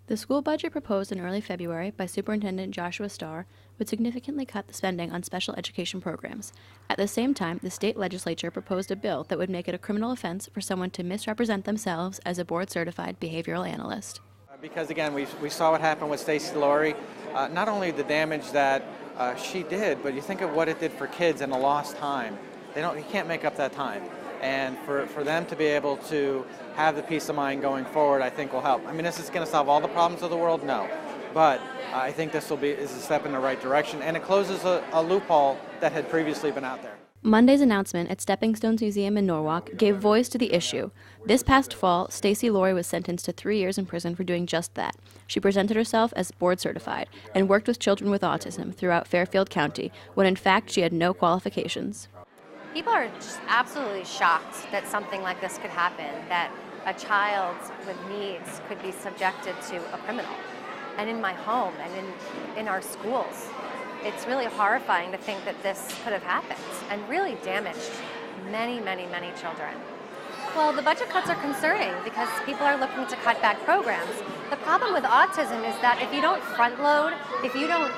The school budget proposed in early February by Superintendent Joshua Starr would significantly cut the spending on special education programs. At the same time, the state legislature proposed a bill that would make it a criminal offense for someone to misrepresent themselves as a board-certified behavioral analyst. Because again, we saw what happened with Stacey Laurie. Not only the damage that she did, but you think of what it did for kids and the lost time. You can't make up that time. And for them to be able to have the peace of mind going forward, I think will help. I mean, this is going to solve all the problems of the world? No. But I think this is a step in the right direction, and it closes a loophole that had previously been out there. Monday's announcement at Stepping Stones Museum in Norwalk gave voice to the issue. This past fall, Stacey Laurie was sentenced to 3 years in prison for doing just that. She presented herself as board certified and worked with children with autism throughout Fairfield County, when in fact she had no qualifications. People are just absolutely shocked that something like this could happen, that a child with needs could be subjected to a criminal. And in my home and in our schools, it's really horrifying to think that this could have happened and really damaged many, many, many children. Well, the budget cuts are concerning because people are looking to cut back programs. The problem with autism is that if you don't front load, if you don't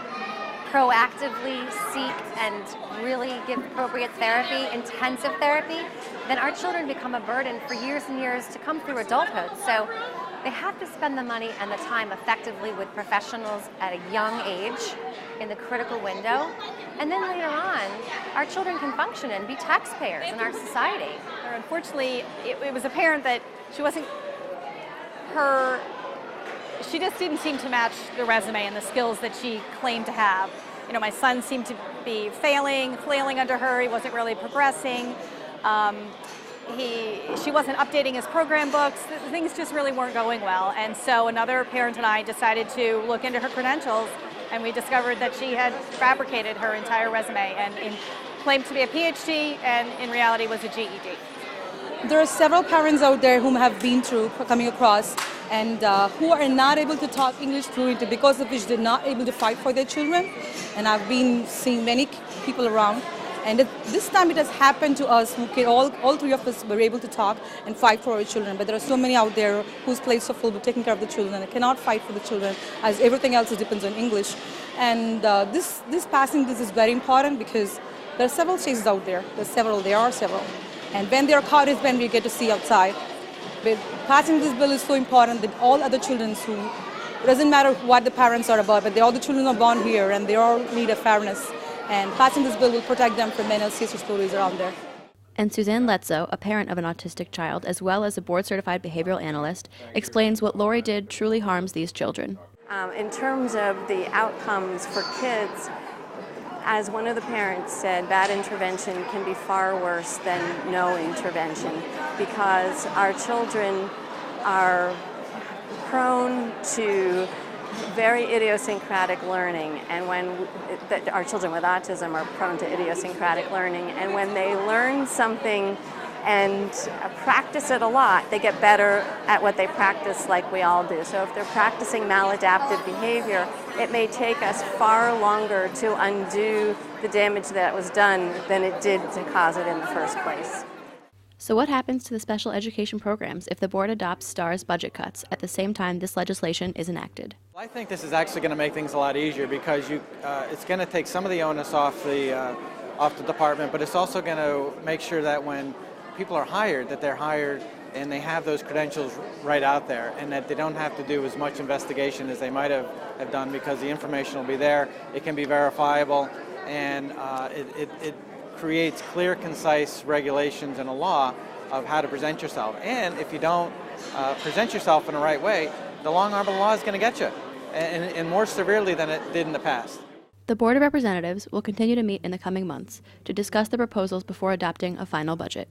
proactively seek and really give appropriate therapy, intensive therapy, then our children become a burden for years and years to come through adulthood. So they have to spend the money and the time effectively with professionals at a young age in the critical window. And then later on, our children can function and be taxpayers in our society. Unfortunately, it was apparent that she just didn't seem to match the resume and the skills that she claimed to have. You know, my son seemed to be flailing under her. He wasn't really progressing. She wasn't updating his program books. Things just really weren't going well. And so another parent and I decided to look into her credentials, and we discovered that she had fabricated her entire resume and claimed to be a PhD, and in reality was a GED. There are several parents out there whom have been through coming across and who are not able to talk English fluently, because of which they're not able to fight for their children. And I've been seeing many people around. And this time it has happened to us, all three of us were able to talk and fight for our children. But there are so many out there whose plates are full with taking care of the children and cannot fight for the children, as everything else depends on English. And this is very important because there are several cases out there. There are several. And when they are caught is when we get to see outside. But passing this bill is so important that all other children who, it doesn't matter what the parents are about, but all the children are born here and they all need a fairness. And passing this bill will protect them from many sinister stories around there. And Suzanne Letzo, a parent of an autistic child as well as a board-certified behavioral analyst, explains what Laurie did truly harms these children. In terms of the outcomes for kids, as one of the parents said, bad intervention can be far worse than no intervention, because our children are prone to very idiosyncratic learning, and our children with autism are prone to idiosyncratic learning, and when they learn something and practice it a lot, they get better at what they practice, like we all do. So if they're practicing maladaptive behavior, it may take us far longer to undo the damage that was done than it did to cause it in the first place. So what happens to the special education programs if the board adopts Starr's budget cuts at the same time this legislation is enacted? I think this is actually going to make things a lot easier, because it's going to take some of the onus off the department, but it's also going to make sure that when people are hired, that they're hired and they have those credentials right out there, and that they don't have to do as much investigation as they might have done, because the information will be there, it can be verifiable, and it creates clear, concise regulations and a law of how to present yourself. And if you don't present yourself in the right way, the long arm of the law is going to get you, and more severely than it did in the past. The Board of Representatives will continue to meet in the coming months to discuss the proposals before adopting a final budget.